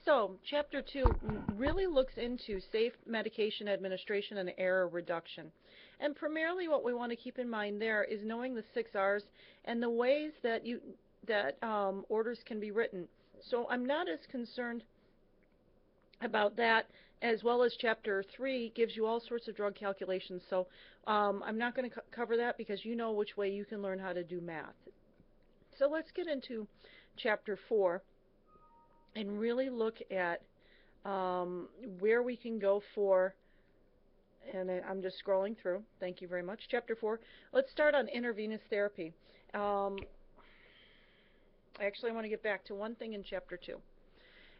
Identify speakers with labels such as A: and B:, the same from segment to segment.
A: So, Chapter 2 really looks into safe medication administration and error reduction. And primarily what we want to keep in mind there is knowing the 6 R's and the ways that orders can be written. So I'm not as concerned about that, as well as Chapter 3 gives you all sorts of drug calculations. So I'm not going to cover that because you know which way you can learn how to do math. So let's get into Chapter 4 and really look at where we can go for, and I'm just scrolling through. Thank you very much. Chapter 4. Let's start on intravenous therapy. Actually, I want to get back to one thing in Chapter 2.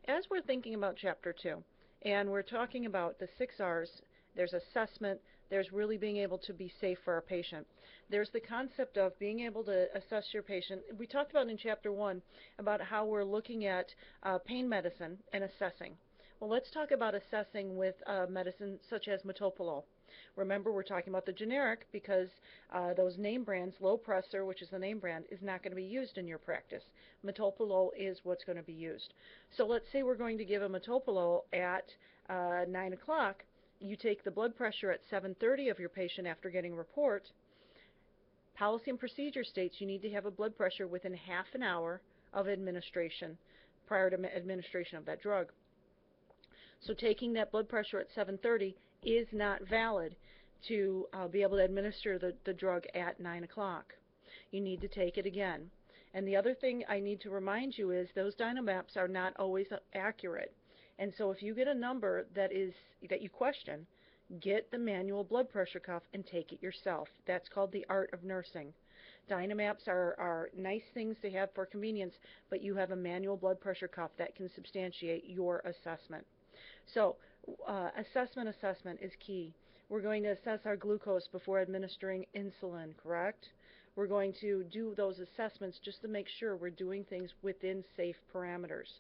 A: As we're thinking about Chapter 2, and we're talking about the 6 R's, there's assessment, there's really being able to be safe for our patient. There's the concept of being able to assess your patient. We talked about in Chapter 1 about how we're looking at pain medicine and assessing. Well, let's talk about assessing with medicine such as metoprolol. Remember, we're talking about the generic because those name brands, Lopressor, which is the name brand, is not going to be used in your practice. Metoprolol is what's going to be used. So let's say we're going to give a metoprolol at 9 o'clock. You take the blood pressure at 7:30 of your patient after getting a report. Policy and procedure states you need to have a blood pressure within half an hour of administration, prior to administration of that drug. So taking that blood pressure at 7:30 is not valid to be able to administer the drug at 9 o'clock. You need to take it again. And the other thing I need to remind you is those Dynamaps are not always accurate. And so if you get a number that you question, get the manual blood pressure cuff and take it yourself. That's called the art of nursing. Dynamaps are nice things to have for convenience, but you have a manual blood pressure cuff that can substantiate your assessment. So assessment is key. We're going to assess our glucose before administering insulin, correct? We're going to do those assessments just to make sure we're doing things within safe parameters.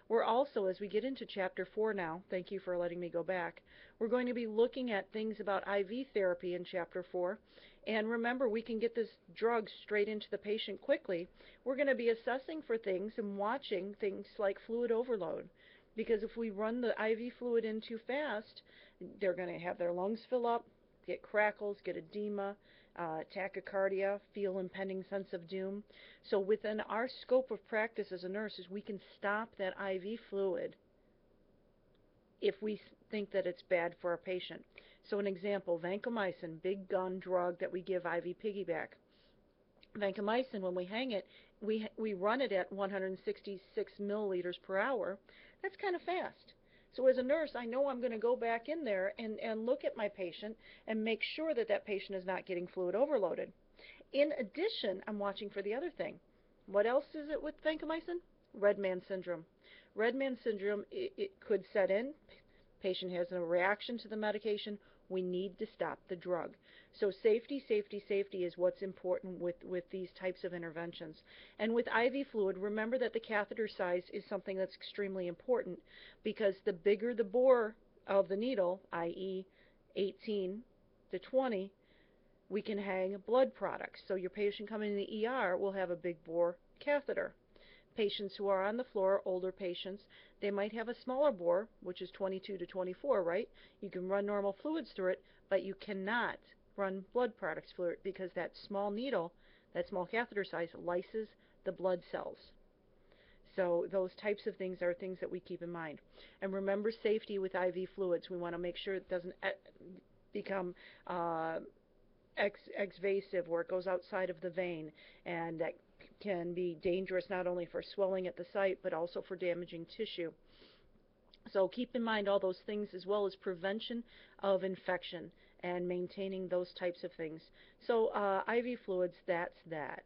A: We're also, as we get into Chapter 4 now, thank you for letting me go back, we're going to be looking at things about IV therapy in Chapter 4. And remember, we can get this drug straight into the patient quickly. We're going to be assessing for things and watching things like fluid overload. Because if we run the IV fluid in too fast, they're going to have their lungs fill up, get crackles, get edema, tachycardia, feel impending sense of doom. So within our scope of practice as a nurse is we can stop that IV fluid if we think that it's bad for our patient. So an example, vancomycin, big gun drug that we give IV piggyback. Vancomycin, when we hang it, we run it at 166 milliliters per hour. That's kind of fast. So as a nurse, I know I'm going to go back in there and look at my patient and make sure that that patient is not getting fluid overloaded. In addition, I'm watching for the other thing. What else is it with vancomycin? Red man syndrome. Red man syndrome, it could set in. Patient has a reaction to the medication. We need to stop the drug. So safety is what's important with these types of interventions. And with IV fluid, remember that the catheter size is something that's extremely important because the bigger the bore of the needle, i.e. 18 to 20, we can hang blood products. So your patient coming in the ER will have a big bore catheter. Patients who are on the floor, older patients, they might have a smaller bore, which is 22 to 24, right? You can run normal fluids through it, but you cannot run blood products through it because that small needle, that small catheter size, lyses the blood cells. So those types of things are things that we keep in mind. And remember safety with IV fluids. We want to make sure it doesn't become exvasive where it goes outside of the vein, and that can be dangerous not only for swelling at the site but also for damaging tissue. So keep in mind all those things as well as prevention of infection and maintaining those types of things. So IV fluids, that's that.